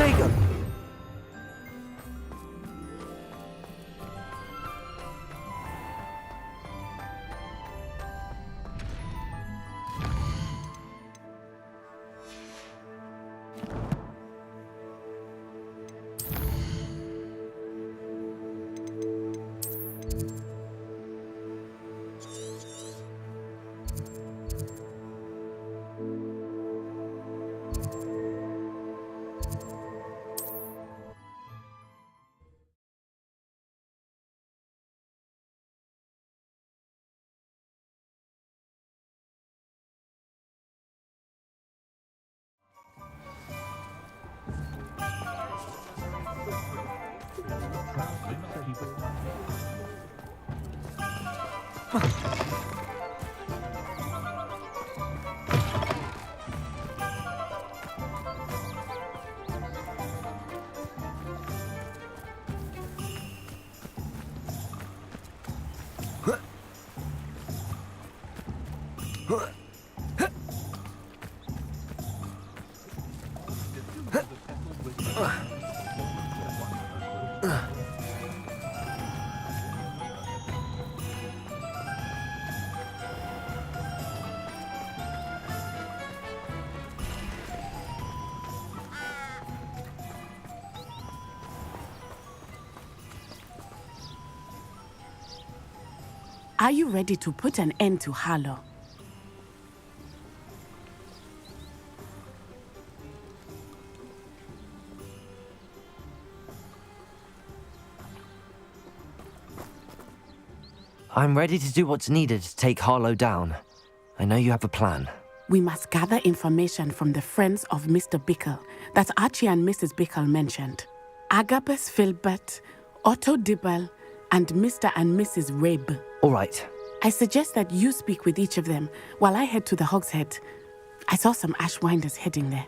There you go. Are you ready to put an end to Harlow? I'm ready to do what's needed to take Harlow down. I know you have a plan. We must gather information from the friends of Mr. Bickle that Archie and Mrs. Bickle mentioned. Agabus Filbert, Otto Dibble, and Mr. and Mrs. Rabe. All right. I suggest that you speak with each of them while I head to the Hog's Head. I saw some Ashwinders heading there.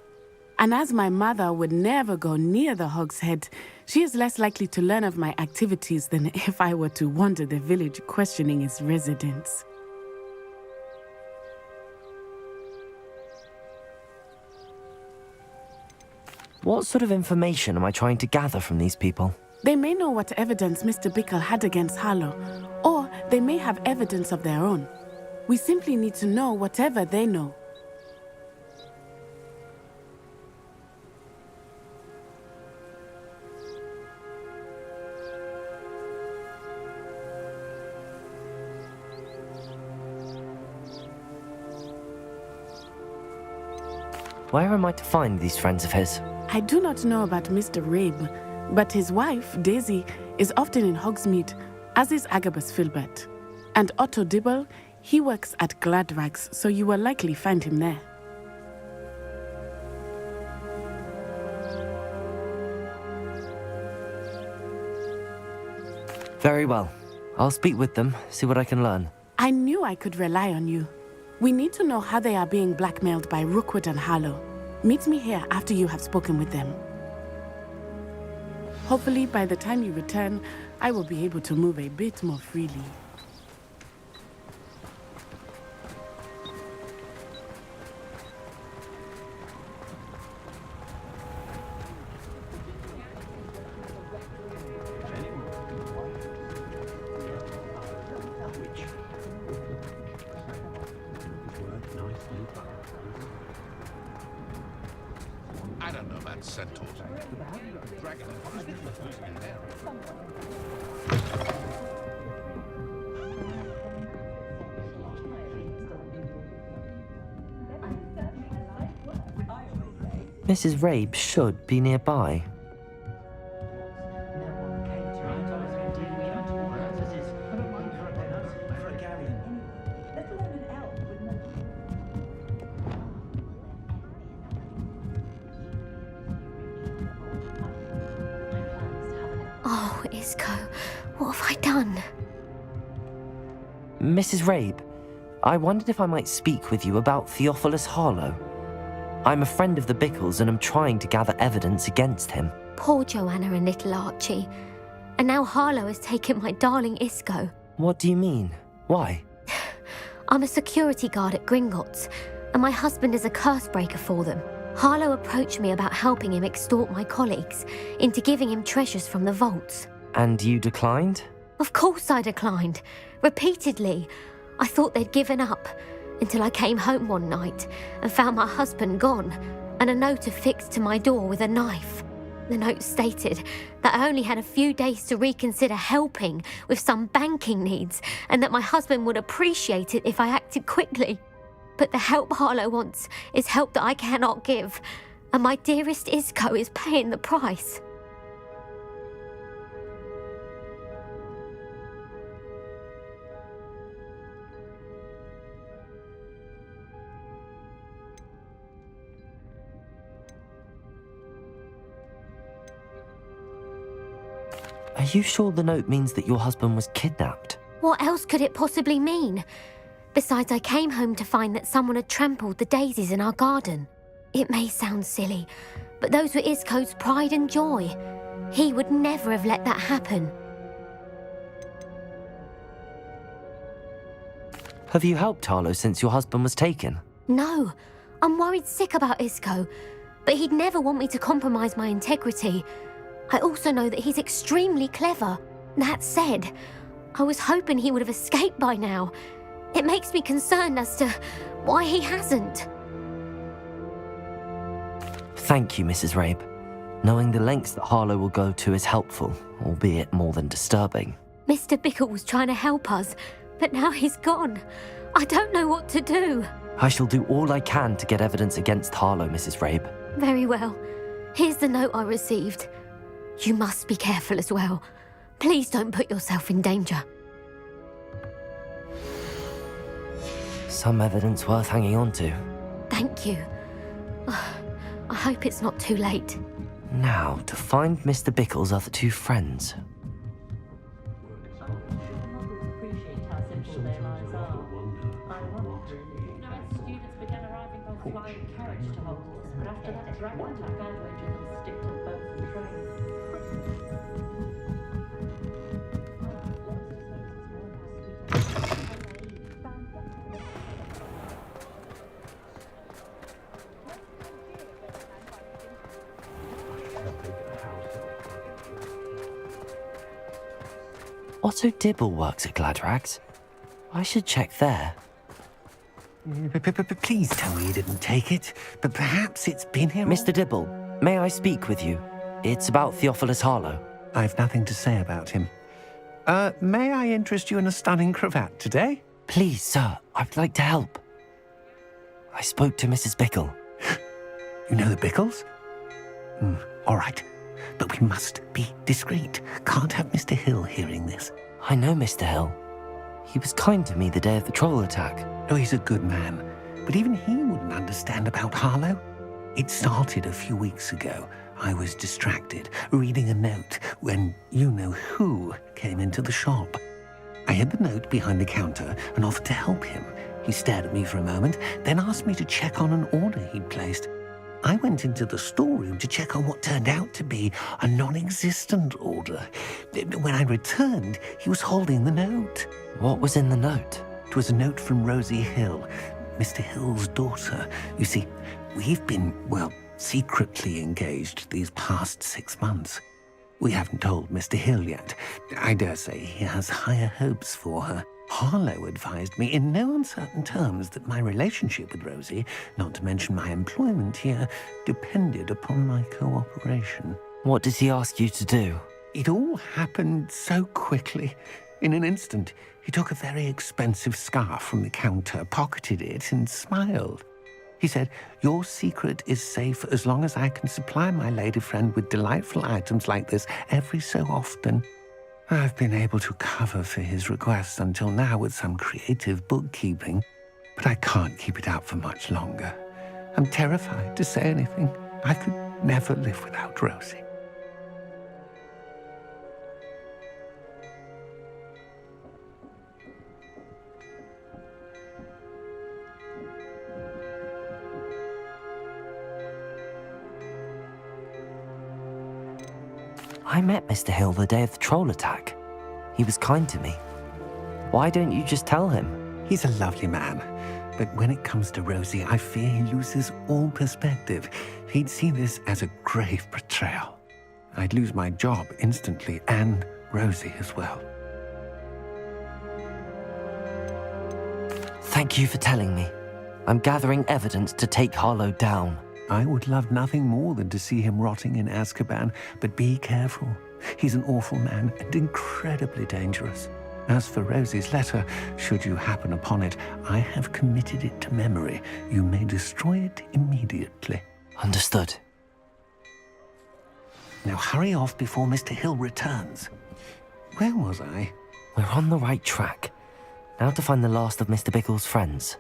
And as my mother would never go near the Hog's Head, she is less likely to learn of my activities than if I were to wander the village questioning its residents. What sort of information am I trying to gather from these people? They may know what evidence Mr. Bickle had against Harlow, or they may have evidence of their own. We simply need to know whatever they know. Where am I to find these friends of his? I do not know about Mr. Rabe, but his wife, Daisy, is often in Hogsmeade, as is Agabus Filbert. And Otto Dibble, he works at Gladrags, so you will likely find him there. Very well. I'll speak with them, see what I can learn. I knew I could rely on you. We need to know how they are being blackmailed by Rookwood and Harlow. Meet me here after you have spoken with them. Hopefully, by the time you return, I will be able to move a bit more freely. I don't know about centaurs. Dragon. Mrs. Rabe should be nearby. Oh, Isco, what have I done? Mrs. Rabe, I wondered if I might speak with you about Theophilus Harlow. I'm a friend of the Bickles and I'm trying to gather evidence against him. Poor Joanna and little Archie. And now Harlow has taken my darling Isco. What do you mean? Why? I'm a security guard at Gringotts, and my husband is a curse breaker for them. Harlow approached me about helping him extort my colleagues into giving him treasures from the vaults. And you declined? Of course I declined. Repeatedly. I thought they'd given up, until I came home one night and found my husband gone, and a note affixed to my door with a knife. The note stated that I only had a few days to reconsider helping with some banking needs, and that my husband would appreciate it if I acted quickly. But the help Harlow wants is help that I cannot give, and my dearest Isco is paying the price. Are you sure the note means that your husband was kidnapped? What else could it possibly mean? Besides, I came home to find that someone had trampled the daisies in our garden. It may sound silly, but those were Isco's pride and joy. He would never have let that happen. Have you helped Harlow since your husband was taken? No, I'm worried sick about Isco, but he'd never want me to compromise my integrity. I also know that he's extremely clever. That said, I was hoping he would have escaped by now. It makes me concerned as to why he hasn't. Thank you, Mrs. Rabe. Knowing the lengths that Harlow will go to is helpful, albeit more than disturbing. Mr. Bickle was trying to help us, but now he's gone. I don't know what to do. I shall do all I can to get evidence against Harlow, Mrs. Rabe. Very well. Here's the note I received. You must be careful as well. Please don't put yourself in danger. Some evidence worth hanging on to. Thank you. I hope it's not too late. Now, to find Mr. Bickle's other two friends. Students began arriving by flying carriage to Hogwarts, but after that dragon attack, I'd wager they'll stick to boats and trains. Otto Dibble works at Gladrags. I should check there. Please tell me you didn't take it. But perhaps it's been here. Mr. Dibble, may I speak with you? It's about Theophilus Harlow. I've nothing to say about him. May I interest you in a stunning cravat today? Please, sir, I'd like to help. I spoke to Mrs. Bickle. You know the Bickles? All right. But we must be discreet. Can't have Mr. Hill hearing this. I know Mr. Hill. He was kind to me the day of the troll attack. Oh, he's a good man. But even he wouldn't understand about Harlow. It started a few weeks ago. I was distracted, reading a note, when you-know-who came into the shop. I hid the note behind the counter and offered to help him. He stared at me for a moment, then asked me to check on an order he'd placed. I went into the storeroom to check on what turned out to be a non-existent order. When I returned, he was holding the note. What was in the note? It was a note from Rosie Hill, Mr. Hill's daughter. You see, we've been, secretly engaged these past 6 months. We haven't told Mr. Hill yet. I dare say he has higher hopes for her. Harlow advised me in no uncertain terms that my relationship with Rosie, not to mention my employment here, depended upon my cooperation. What did he ask you to do? It all happened so quickly. In an instant, he took a very expensive scarf from the counter, pocketed it, and smiled. He said, "Your secret is safe as long as I can supply my lady friend with delightful items like this every so often." I've been able to cover for his requests until now with some creative bookkeeping, but I can't keep it up for much longer. I'm terrified to say anything. I could never live without Rosie. I met Mr. Hill the day of the troll attack. He was kind to me. Why don't you just tell him? He's a lovely man, But when it comes to Rosie, I fear he loses all perspective. He'd see this as a grave betrayal. I'd lose my job instantly, and Rosie as well. Thank you for telling me. I'm gathering evidence to take Harlow down. I would love nothing more than to see him rotting in Azkaban, but be careful. He's an awful man and incredibly dangerous. As for Rosie's letter, should you happen upon it, I have committed it to memory. You may destroy it immediately. Understood. Now hurry off before Mr. Hill returns. Where was I? We're on the right track. Now to find the last of Mr. Bickle's friends.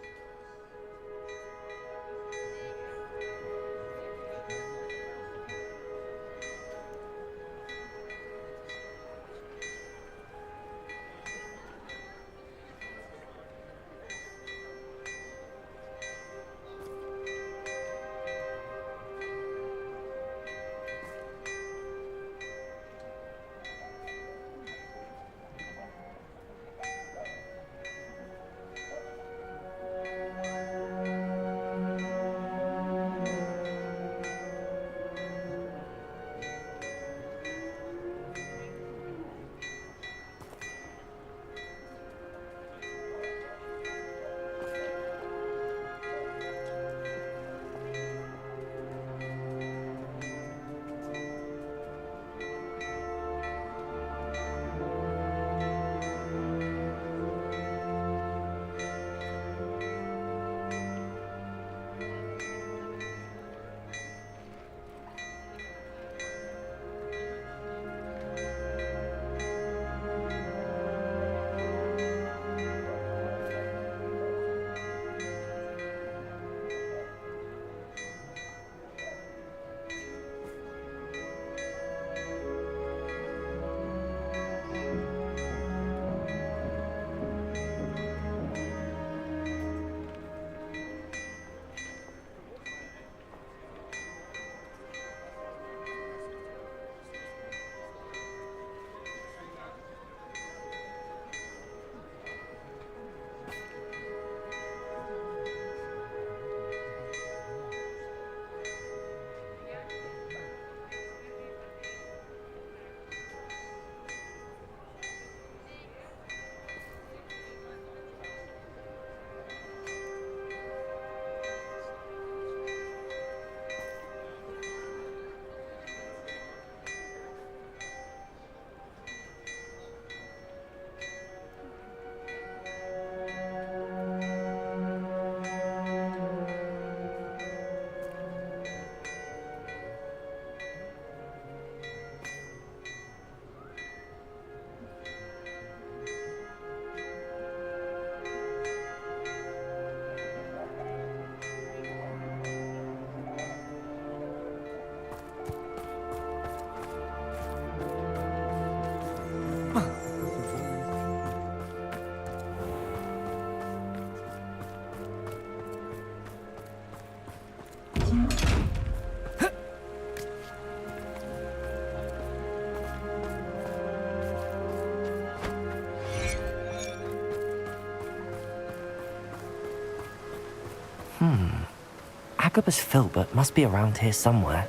Agabus Filbert must be around here somewhere.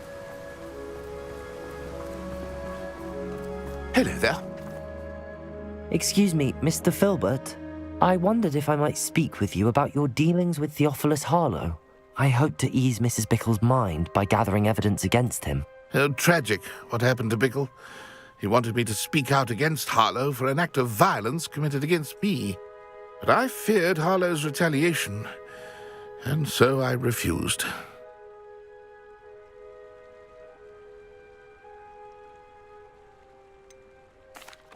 Hello there. Excuse me, Mr. Filbert. I wondered if I might speak with you about your dealings with Theophilus Harlow. I hope to ease Mrs. Bickle's mind by gathering evidence against him. Oh, tragic what happened to Bickle. He wanted me to speak out against Harlow for an act of violence committed against me. But I feared Harlow's retaliation, and so I refused.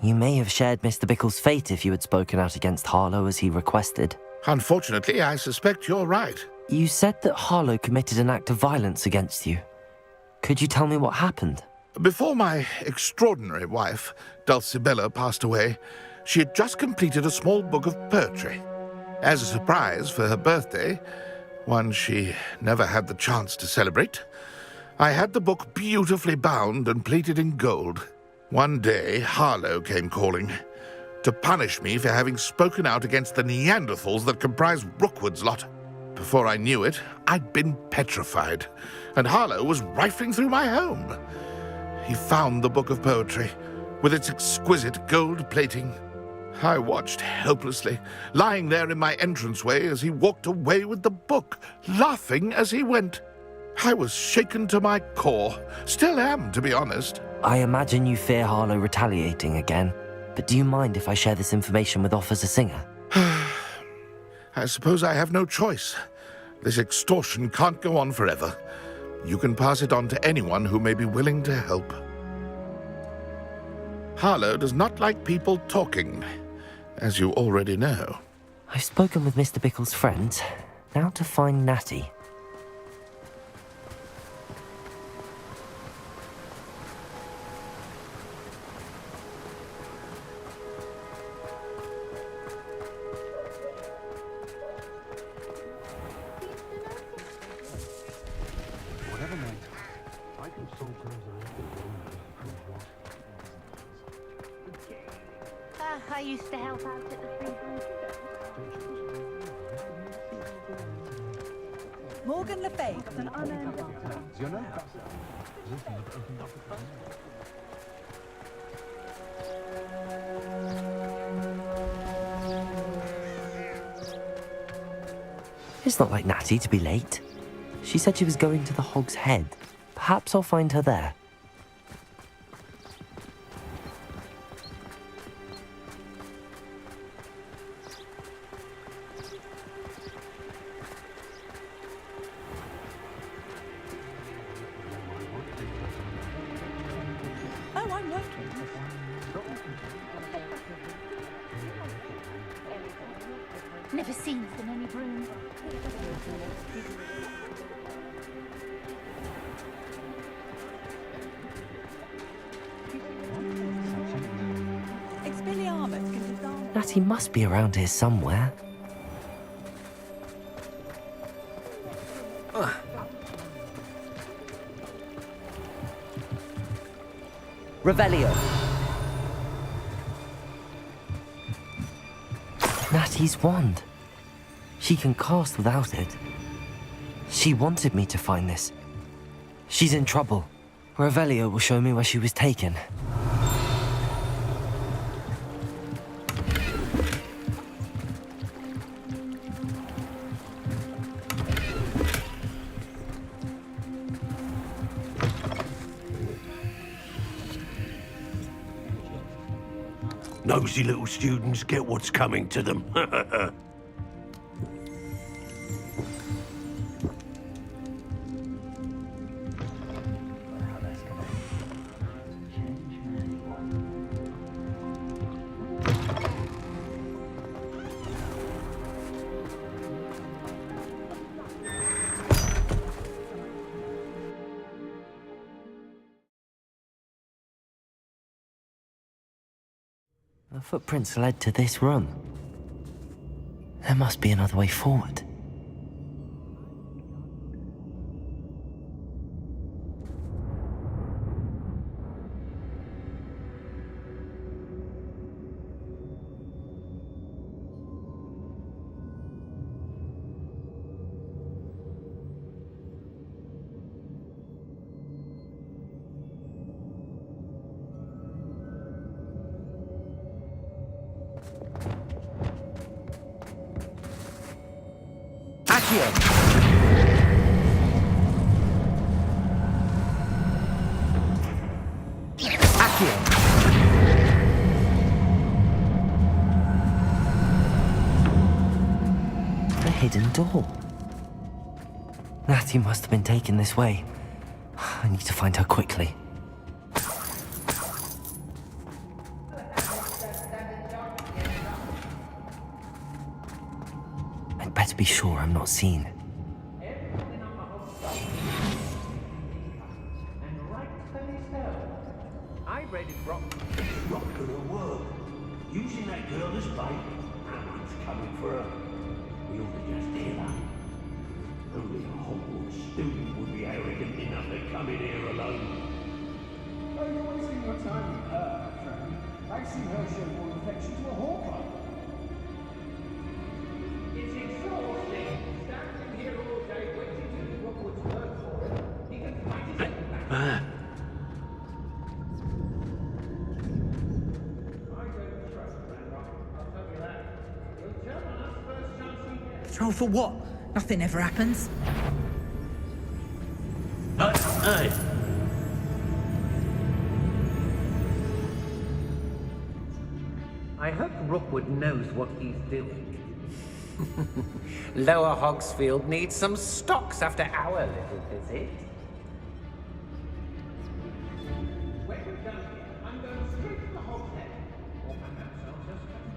You may have shared Mr. Bickle's fate if you had spoken out against Harlow as he requested. Unfortunately, I suspect you're right. You said that Harlow committed an act of violence against you. Could you tell me what happened? Before my extraordinary wife, Dulcibella, passed away, she had just completed a small book of poetry. As a surprise for her birthday, one she never had the chance to celebrate, I had the book beautifully bound and plated in gold. One day, Harlow came calling to punish me for having spoken out against the Neanderthals that comprise Rookwood's lot. Before I knew it, I'd been petrified, and Harlow was rifling through my home. He found the book of poetry, with its exquisite gold plating. I watched helplessly, lying there in my entranceway as he walked away with the book, laughing as he went. I was shaken to my core. Still am, to be honest. I imagine you fear Harlow retaliating again, but do you mind if I share this information with Officer Singer? I suppose I have no choice. This extortion can't go on forever. You can pass it on to anyone who may be willing to help. Harlow does not like people talking, as you already know. I've spoken with Mr. Bickle's friends. Now to find Natty. I used to help out at the free Morgan Le Fay got an unearned It's not like Natty to be late. She said she was going to the Hog's Head. Perhaps I'll find her there. Oh, I'm working. Never seen them any room. Expelliarmus can dissolve. Natty must be around here somewhere. Revelio. Natty's wand. She can cast without it. She wanted me to find this. She's in trouble. Revelio will show me where she was taken. Nosy little students get what's coming to them. The footprints led to this room. There must be another way forward. A hidden door. Natty must have been taken this way. I need to find her quickly. I'd better be sure I'm not seen. Not gonna work. Using that girl as bait. Someone's coming for her. We ought to just hear that. Only a Hogwarts student would be arrogant enough to come in here alone. Oh, you're wasting your time with her, friend. I've seen her show more affection to a Hawkeye. It's exhausting, standing Troll for what? Nothing ever happens. Hey! I hope Rookwood knows what he's doing. Lower Hogsfield needs some stocks after our little visit.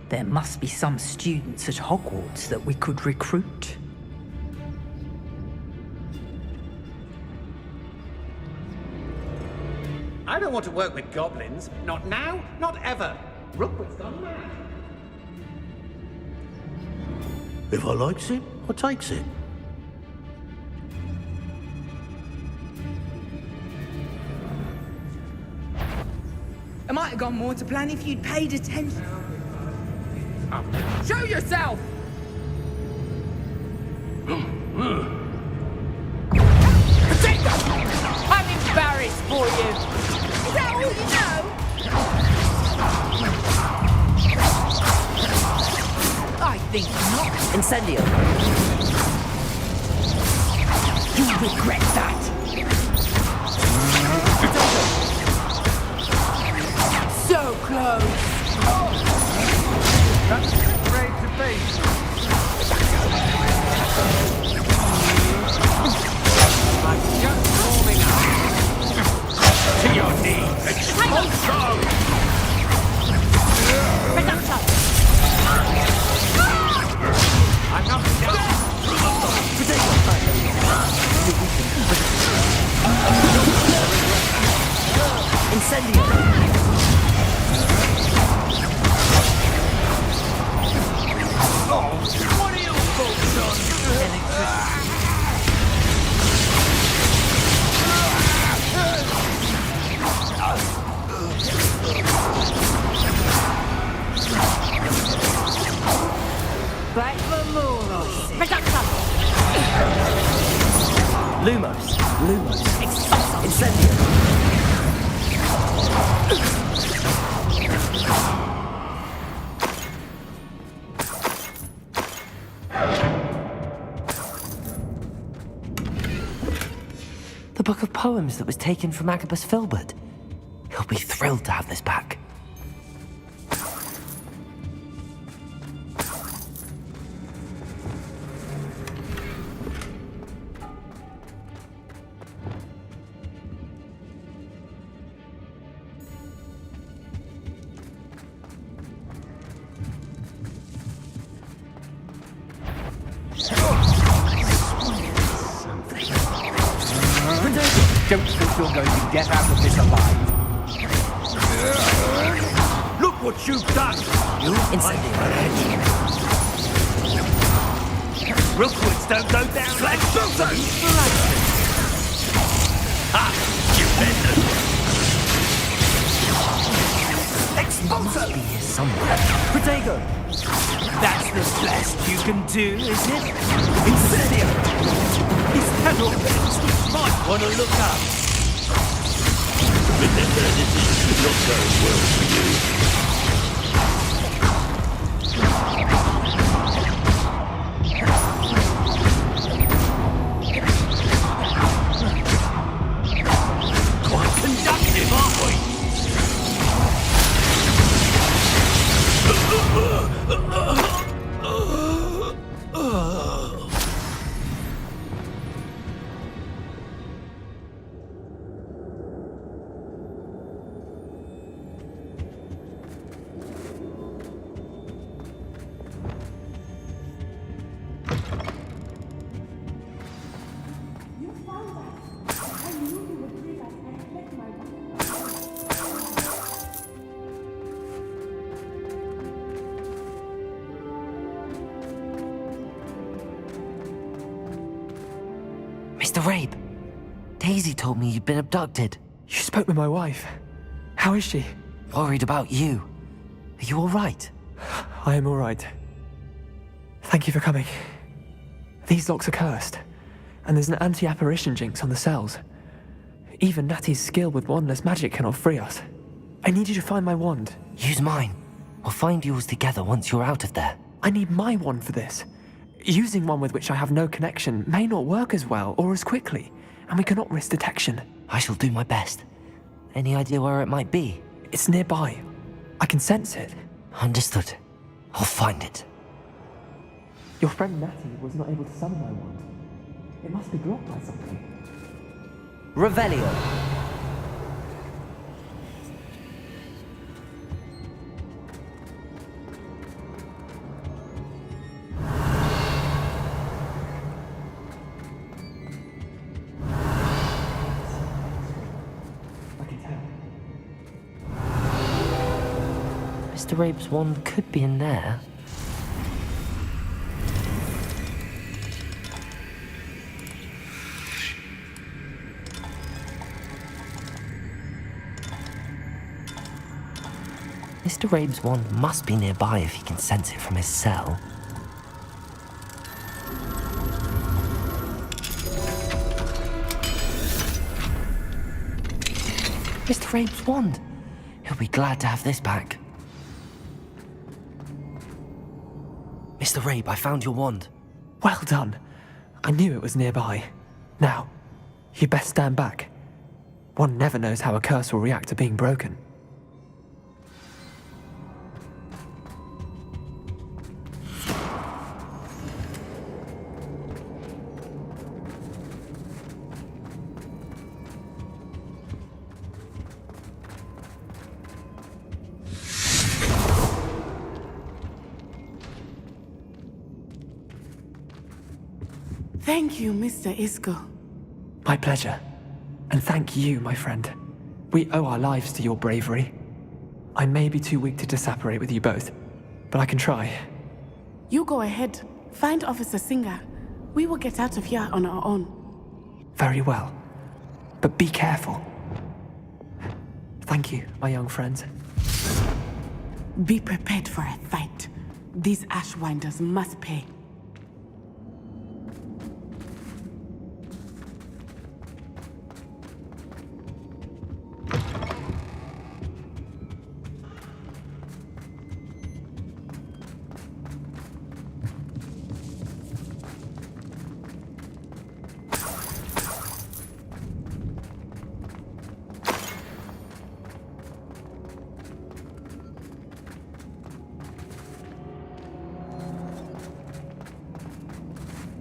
There must be some students at Hogwarts that we could recruit. I don't want to work with goblins. Not now, not ever. Rookwood's gone mad. If I likes it, I takes it. It might have gone more to plan if you'd paid attention. Show yourself! Potato! I'm embarrassed for you! Is that all you know? I think not. Incendio. You'll regret that. So close. That's great to be. I'm just warming up. To your knees. Expulso! I'm not done. Incendio. What are your thoughts on Back for more, I see. Lumos. Incendio. The book of poems that was taken from Agabus Filbert. He'll be thrilled to have this back. Don't think you're going to get out of this alive. Look what you've done! You Rookwoods don't go down like builders! Ha! You benders! Expulso! Be here somewhere. Protego! That's the best you can do, is it? Incendio! Is that all? Might want to look up. Remember, this is not going well for you. Quite conductive, aren't we? Mr. Rabe, Daisy told me you'd been abducted. You spoke with my wife. How is she? Worried about you. Are you all right? I am all right. Thank you for coming. These locks are cursed, and there's an anti-apparition jinx on the cells. Even Natty's skill with wandless magic cannot free us. I need you to find my wand. Use mine. We'll find yours together once you're out of there. I need my wand for this. Using one with which I have no connection may not work as well or as quickly, and we cannot risk detection. I shall do my best. Any idea where it might be? It's nearby. I can sense it. Understood. I'll find it. Your friend Natty was not able to summon my wand. It must be blocked by something. Revelio. Mr. Rabe's wand could be in there. Mr. Rabe's wand must be nearby if he can sense it from his cell. Mr. Rabe's wand! He'll be glad to have this back. Mr. Rabe, I found your wand. Well done. I knew it was nearby. Now, you best stand back. One never knows how a curse will react to being broken. Thank you, Mr. Isco. My pleasure. And thank you, my friend. We owe our lives to your bravery. I may be too weak to disapparate with you both, but I can try. You go ahead. Find Officer Singer. We will get out of here on our own. Very well. But be careful. Thank you, my young friends. Be prepared for a fight. These Ashwinders must pay.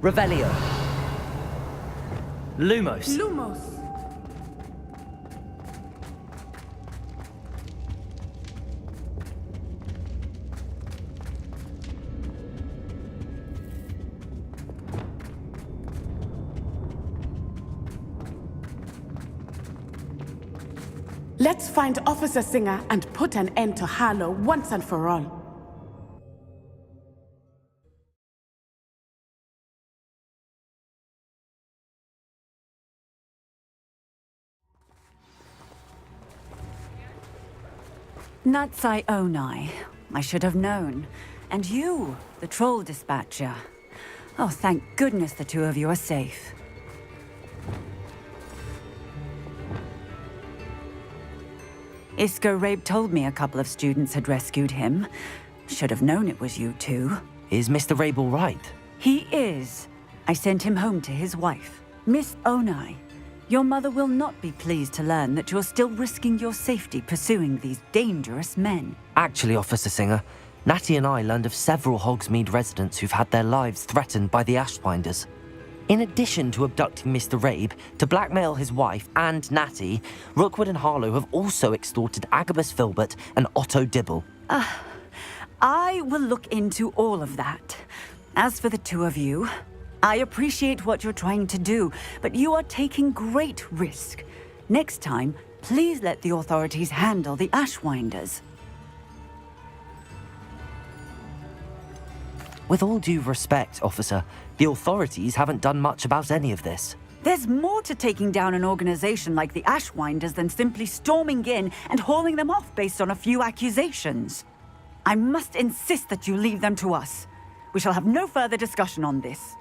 Revelio. Lumos. Lumos. Let's find Officer Singer and put an end to Harlow once and for all. Natsai Onai. I should have known. And you, the troll dispatcher. Oh, thank goodness the two of you are safe. Isco Rabe told me a couple of students had rescued him. Should have known it was you two. Is Mr. Rabe all right? He is. I sent him home to his wife, Miss Onai. Your mother will not be pleased to learn that you're still risking your safety pursuing these dangerous men. Actually, Officer Singer, Natty and I learned of several Hogsmeade residents who've had their lives threatened by the Ashwinders. In addition to abducting Mr. Rabe to blackmail his wife and Natty, Rookwood and Harlow have also extorted Agabus Filbert and Otto Dibble. I will look into all of that. As for the two of you, I appreciate what you're trying to do, but you are taking great risk. Next time, please let the authorities handle the Ashwinders. With all due respect, officer, the authorities haven't done much about any of this. There's more to taking down an organization like the Ashwinders than simply storming in and hauling them off based on a few accusations. I must insist that you leave them to us. We shall have no further discussion on this.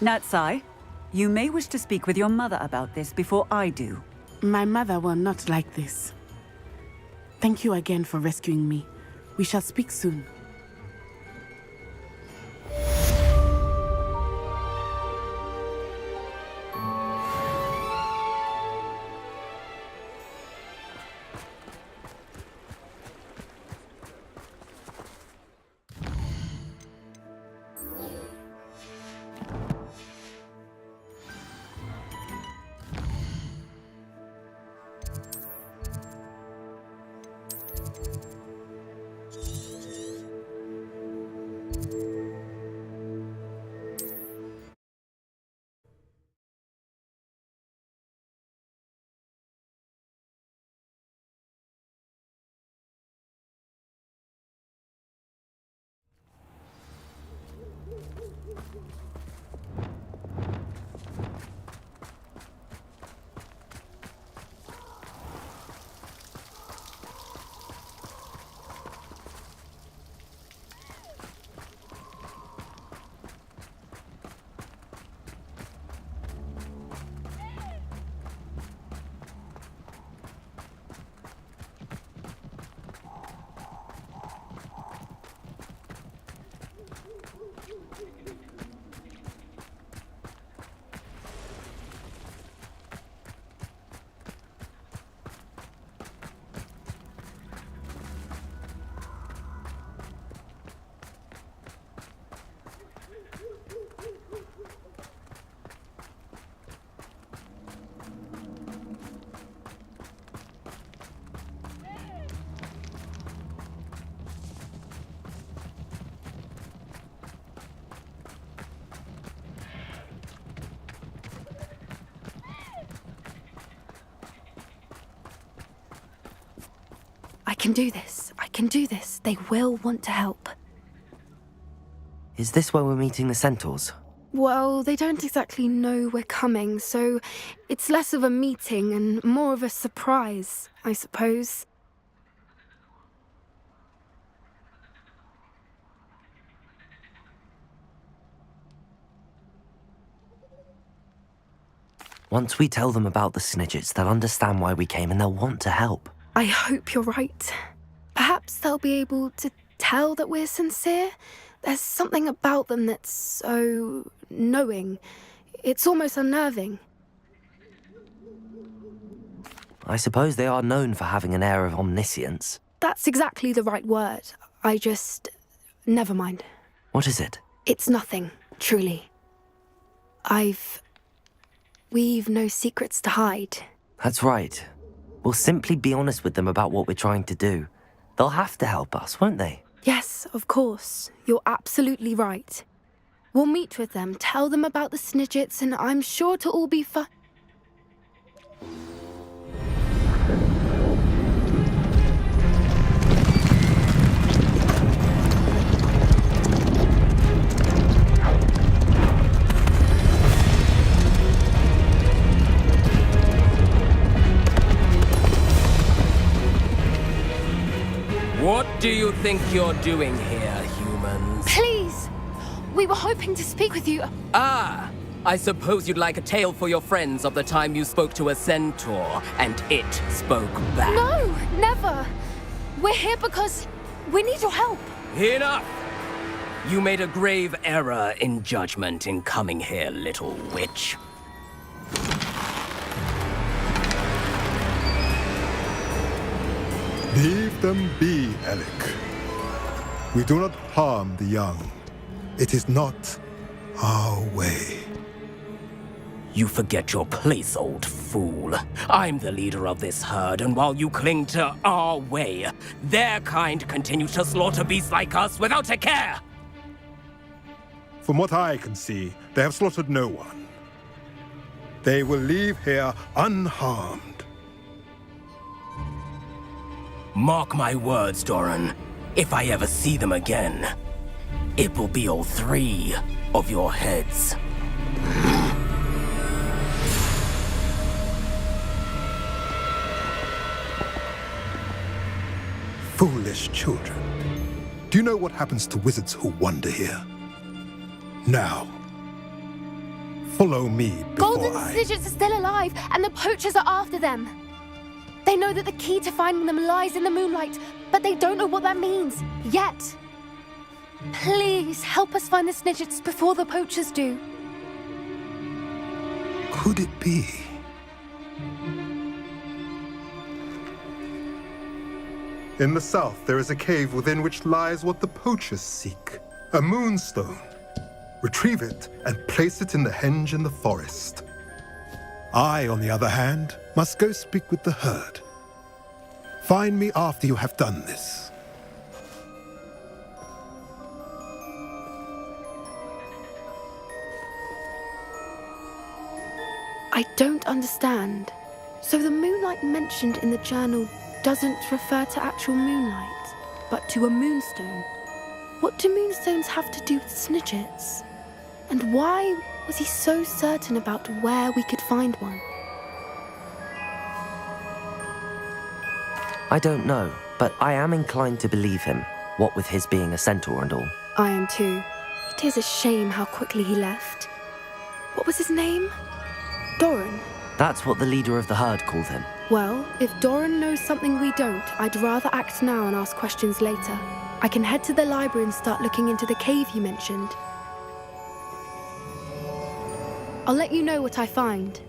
Natsai, You may wish to speak with your mother about this before I do. My mother will not like this. Thank you again for rescuing me. We shall speak soon. I can do this. I can do this. They will want to help. Is this where we're meeting the centaurs? Well, they don't exactly know we're coming, so it's less of a meeting and more of a surprise, I suppose. Once we tell them about the Snidgets, they'll understand why we came and they'll want to help. I hope you're right. Perhaps they'll be able to tell that we're sincere. There's something about them that's so knowing. It's almost unnerving. I suppose they are known for having an air of omniscience. That's exactly the right word. Never mind. What is it? It's nothing, truly. We've no secrets to hide. That's right. We'll simply be honest with them about what we're trying to do. They'll have to help us, won't they? Yes, of course. You're absolutely right. We'll meet with them, tell them about the Snidgets, and I'm sure to all be fine. What do you think you're doing here, humans? Please! We were hoping to speak with you. Ah! I suppose you'd like a tale for your friends of the time you spoke to a centaur, and it spoke back. No, never! We're here because we need your help. Enough! You made a grave error in judgment in coming here, little witch. Leave them be, Alec. We do not harm the young. It is not our way. You forget your place, old fool. I'm the leader of this herd, and while you cling to our way, their kind continue to slaughter beasts like us without a care! From what I can see, they have slaughtered no one. They will leave here unharmed. Mark my words, Doran. If I ever see them again, it will be all 3 of your heads. Foolish children. Do you know what happens to wizards who wander here? Now, Follow me before Golden Snidgets are still alive, and the poachers are after them. They know that the key to finding them lies in the moonlight, but they don't know what that means, yet. Please, help us find the Snidgets before the poachers do. Could it be? In the south, there is a cave within which lies what the poachers seek. A moonstone. Retrieve it and place it in the henge in the forest. I, on the other hand, must go speak with the herd. Find me after you have done this. I don't understand. So the moonlight mentioned in the journal doesn't refer to actual moonlight, but to a moonstone. What do moonstones have to do with Snidgets? And why was he so certain about where we could find one? I don't know, but I am inclined to believe him, what with his being a centaur and all. I am too. It is a shame how quickly he left. What was his name? Doran? That's what the leader of the herd called him. Well, if Doran knows something we don't, I'd rather act now and ask questions later. I can head to the library and start looking into the cave you mentioned. I'll let you know what I find.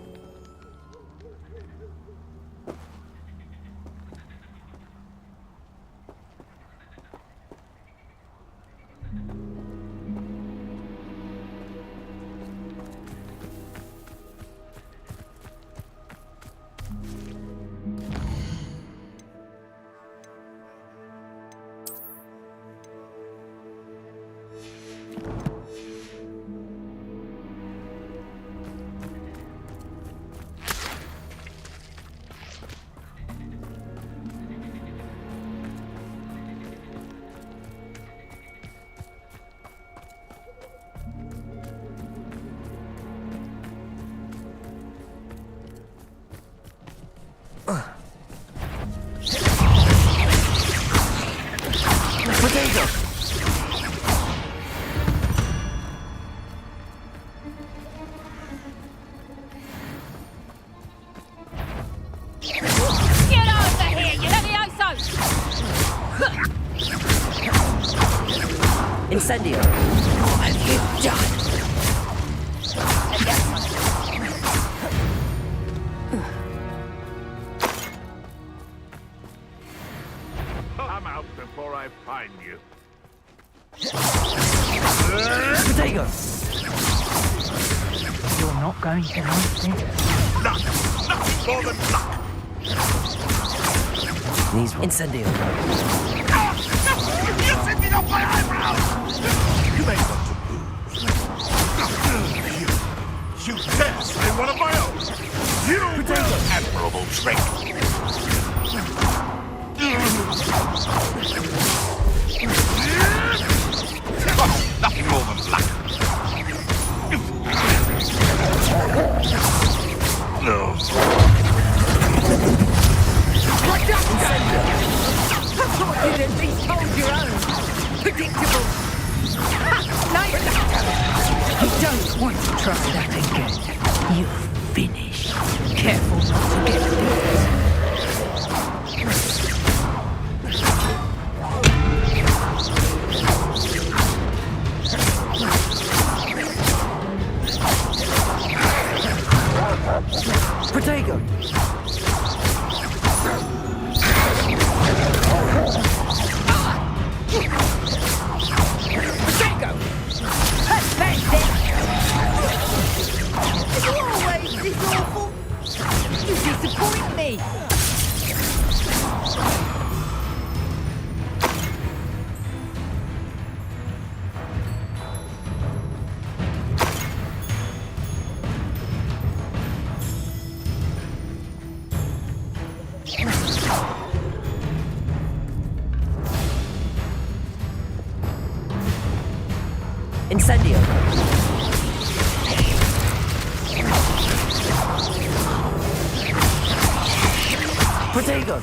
Incendio! What have you done? Come out before I find you. Potato! You're not going to like it. Luck! Nothing more than luck! These Incendio! You're sitting on my eyebrows! You may want to move. You dare say one of my own! You will! Admirable trick! Nothing more than luck! No. I thought you'd at least hold your own. Predictable. Nice. You don't want to try that again. You're finished. Careful not to get bit. Protego! Protego! That's it! Is it always this awful? You disappoint me! Incendio! Protego!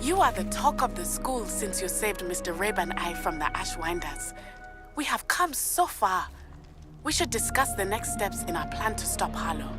You are the talk of the school since you saved Mr. Rabe and I from the Ashwinders. We have come so far. We should discuss the next steps in our plan to stop Harlow.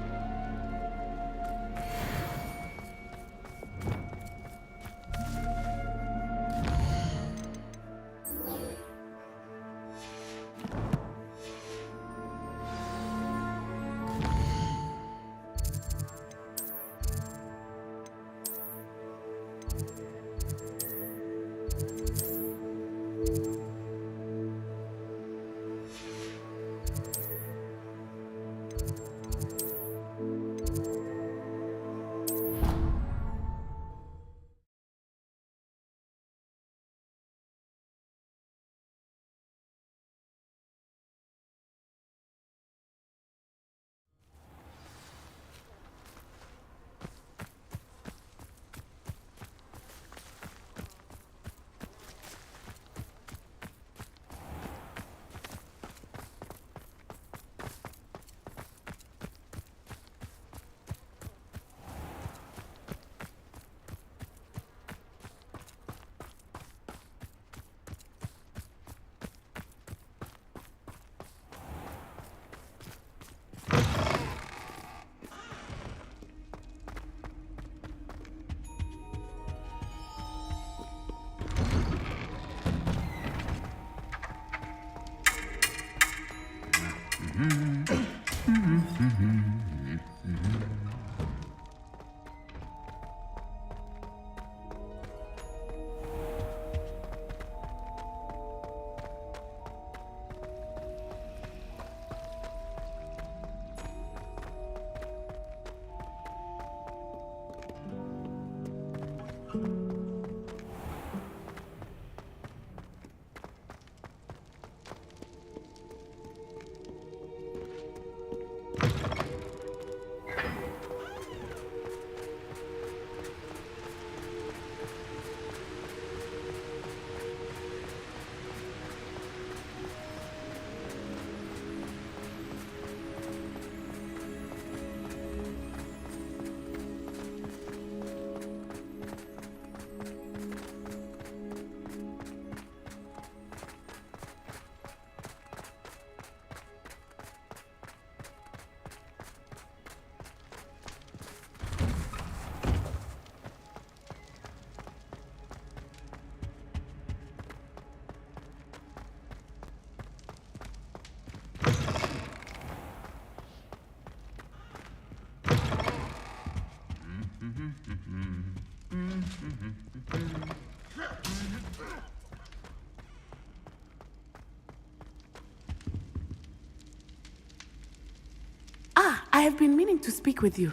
I have been meaning to speak with you.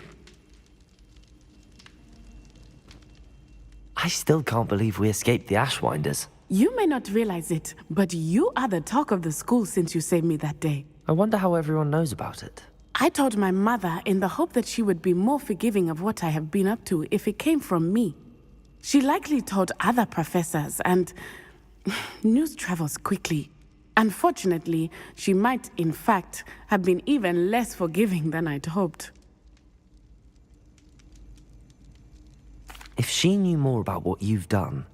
I still can't believe we escaped the Ashwinders. You may not realize it, but you are the talk of the school since you saved me that day. I wonder how everyone knows about it. I told my mother in the hope that she would be more forgiving of what I have been up to if it came from me. She likely told other professors, and news travels quickly. Unfortunately, she might, in fact, have been even less forgiving than I'd hoped. If she knew more about what you've done,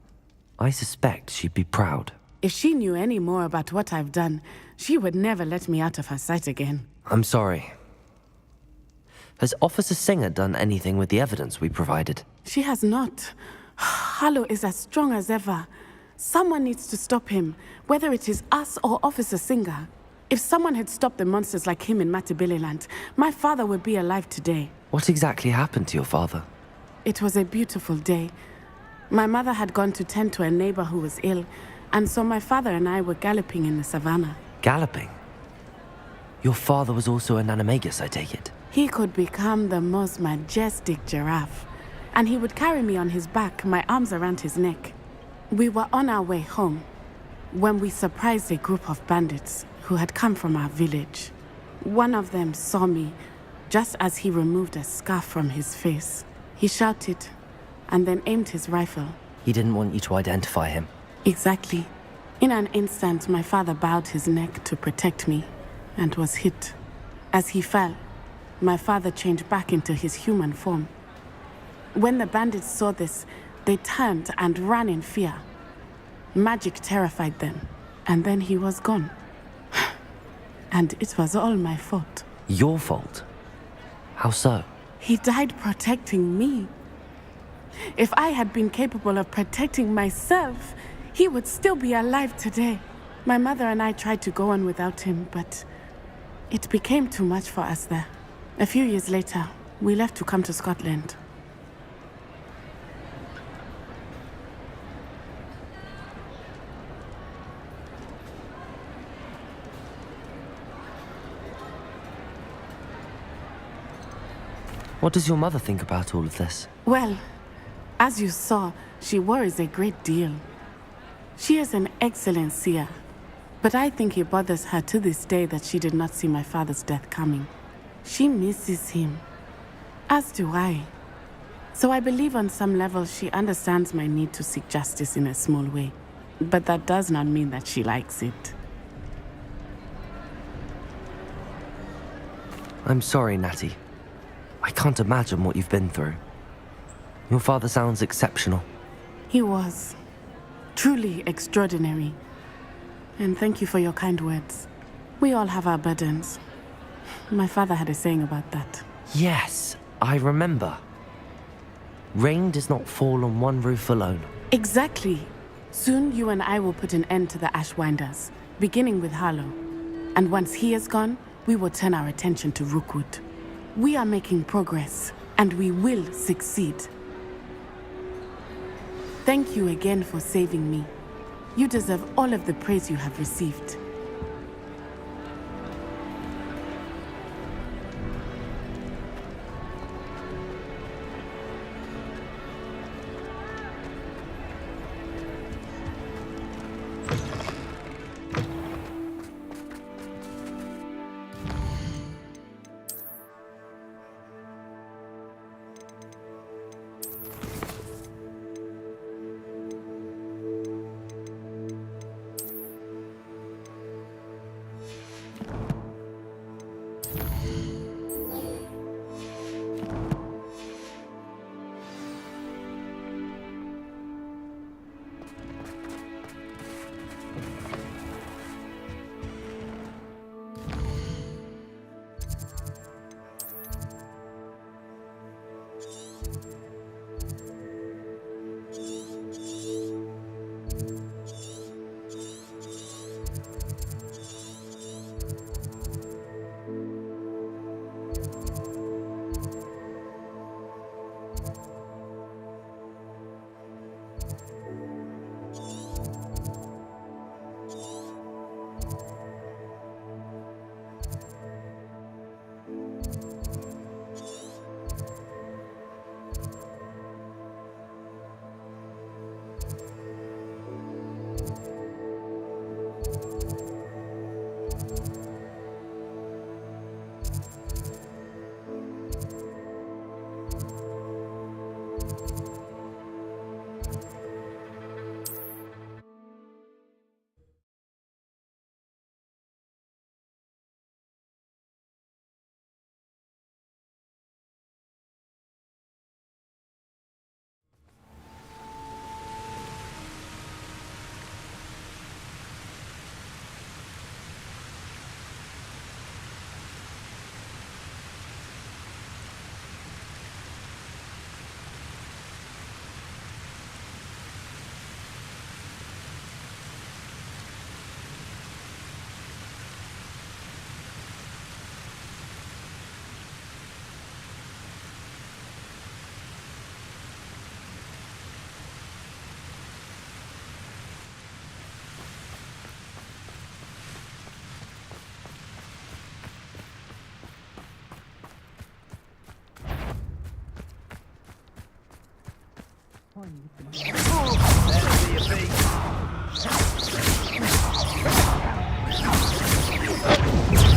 I suspect she'd be proud. If she knew any more about what I've done, she would never let me out of her sight again. I'm sorry. Has Officer Singer done anything with the evidence we provided? She has not. Harlow is as strong as ever. Someone needs to stop him, whether it is us or Officer Singer. If someone had stopped the monsters like him in Matabeleland, my father would be alive today. What exactly happened to your father? It was a beautiful day. My mother had gone to tend to a neighbor who was ill, and so my father and I were galloping in the savannah. Galloping? Your father was also an animagus, I take it? He could become the most majestic giraffe, and he would carry me on his back, my arms around his neck. We were on our way home when we surprised a group of bandits who had come from our village. One of them saw me just as he removed a scarf from his face. He shouted and then aimed his rifle. He didn't want you to identify him. Exactly. In an instant, my father bowed his neck to protect me and was hit. As he fell, my father changed back into his human form. When the bandits saw this, They turned and ran in fear. Magic terrified them, and then he was gone. And it was all my fault. Your fault? How so? He died protecting me. If I had been capable of protecting myself, he would still be alive today. My mother and I tried to go on without him, but it became too much for us there. A few years later, we left to come to Scotland. What does your mother think about all of this? Well, as you saw, she worries a great deal. She is an excellent seer, but I think it bothers her to this day that she did not see my father's death coming. She misses him, as do I. So I believe on some level she understands my need to seek justice in a small way, but that does not mean that she likes it. I'm sorry, Natty. I can't imagine what you've been through. Your father sounds exceptional. He was. Truly extraordinary. And thank you for your kind words. We all have our burdens. My father had a saying about that. Yes, I remember. Rain does not fall on one roof alone. Exactly. Soon you and I will put an end to the Ashwinders, beginning with Harlow. And once he is gone, we will turn our attention to Rookwood. We are making progress, and we will succeed. Thank you again for saving me. You deserve all of the praise you have received.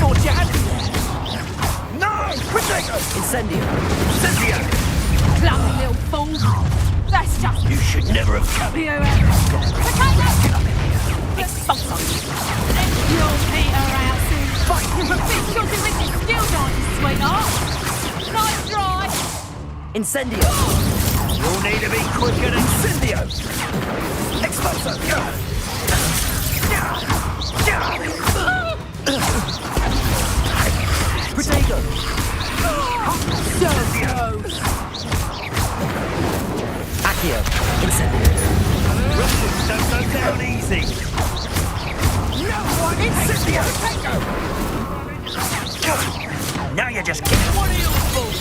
Thought you had me there. No! Protego! Incendio! Incendio! Clumsy little fool. That's just... You should never have come here. Expulso. You'll peter out soon. Fight. You're doing this still dance, sweetheart. Nice try. Incendio! You'll need to be quicker than Incendio! Expulso! Protego! So close! Accio! Incendio! Russians don't go down easy! No one! Incendio! Now you're just kidding! What are you fools?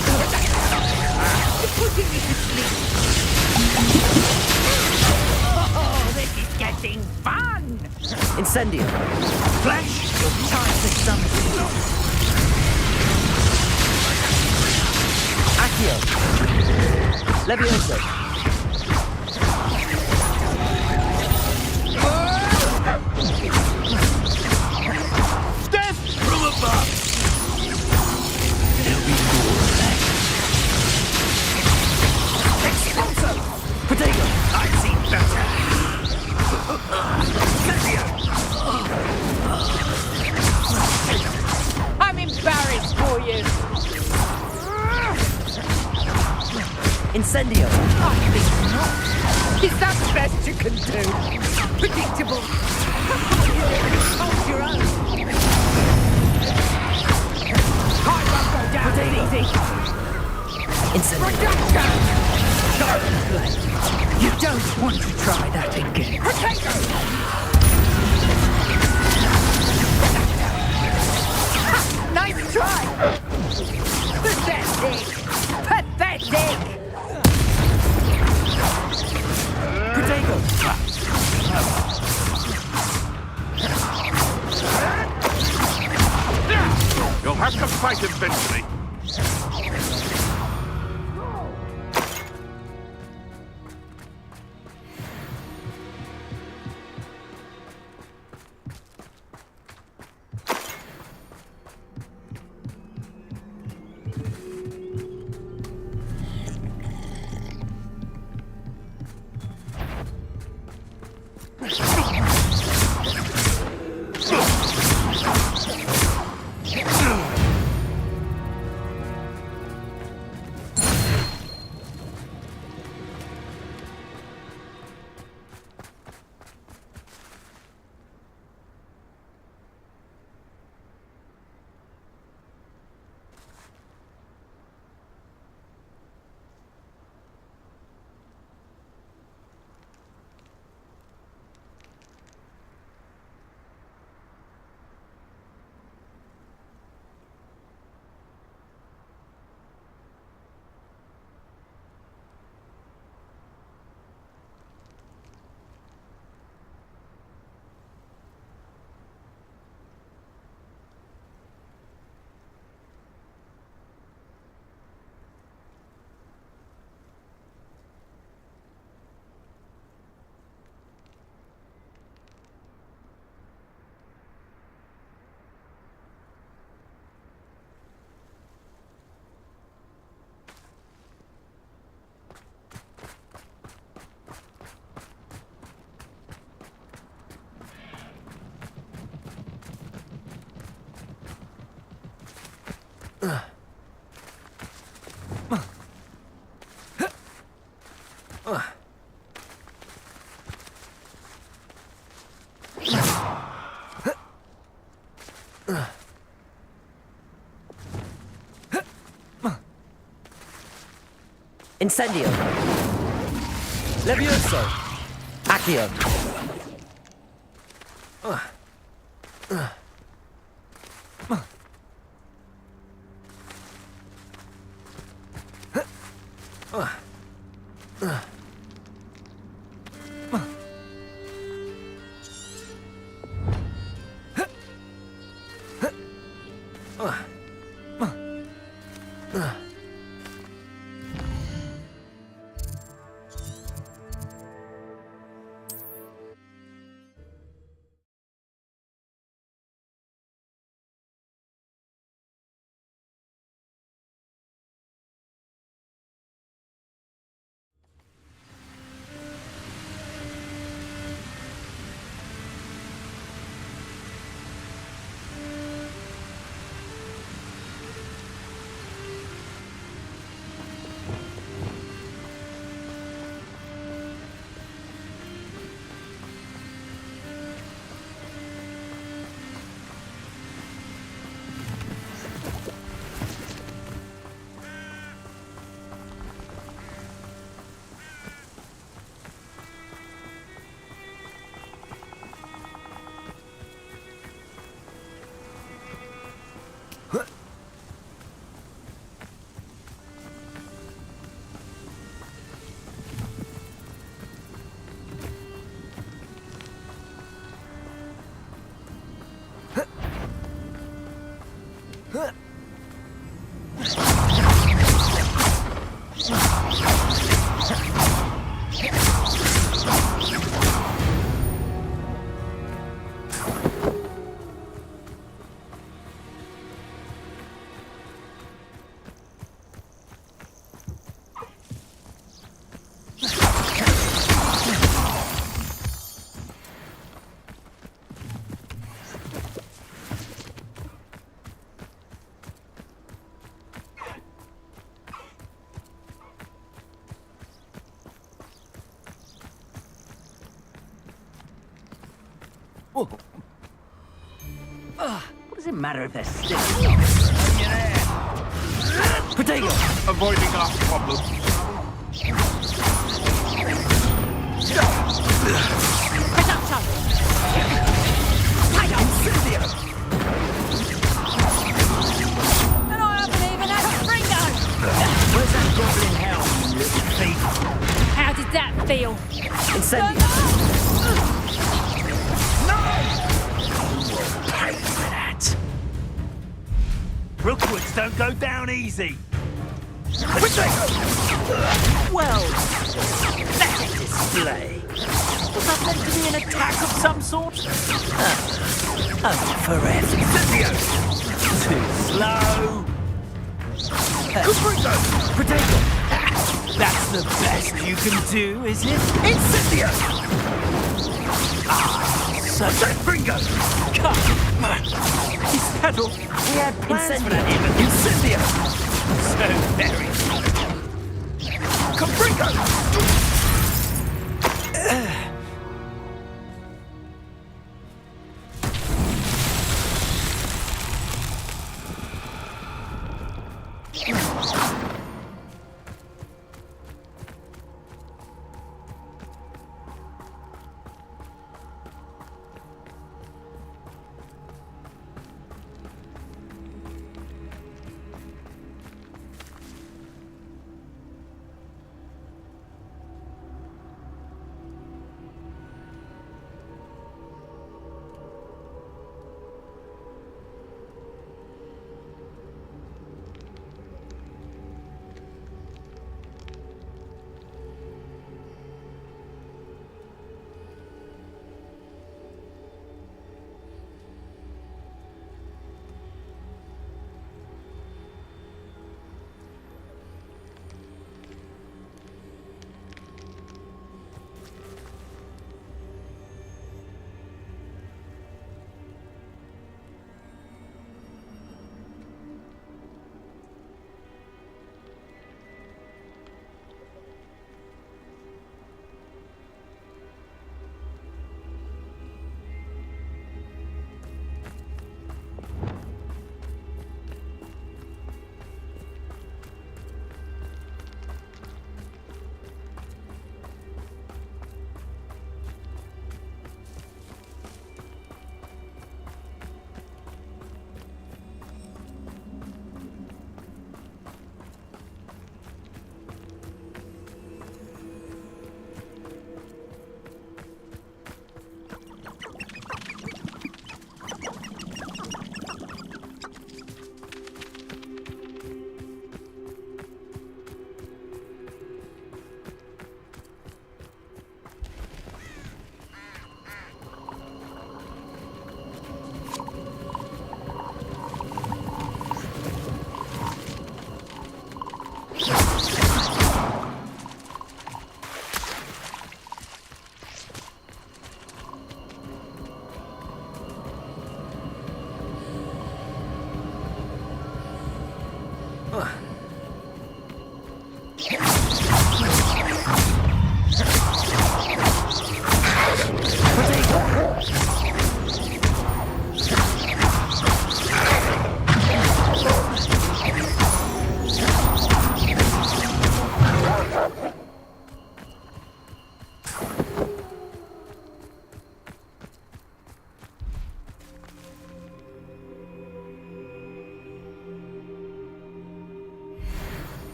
You're putting me to sleep! Oh, this is getting fun! Incendio! Flash, your time to something! Accio! Levioso! Death from above! There'll be more of that. Expulso! Protego! I've seen better! I'm embarrassed for you! Incendio! I think not. Is that the best you can do? Predictable. Hold your own. I won't go down easy. Incendio! You don't want to try that again. Potato! Nice try! Pathetic! Pathetic! Protego! You'll have to fight eventually. Incendio! Levioso! Accio! What does it matter if they're still? Potato! Avoiding our problem. Production! Incendio! And I haven't even had a Fringo! Where's that goblin hell, you little thief? How did that feel? Incendio! No! Pay for that. Rookwoods don't go down easy. Well, that's a display. Was that meant to be an attack of some sort? Oh, forever. Incendio! Too slow. Potato! That's the best you can do, is it? Incendio! Such a Fringo! Come! He's settled. He had plans for that even. Incendio! So very. Confringo!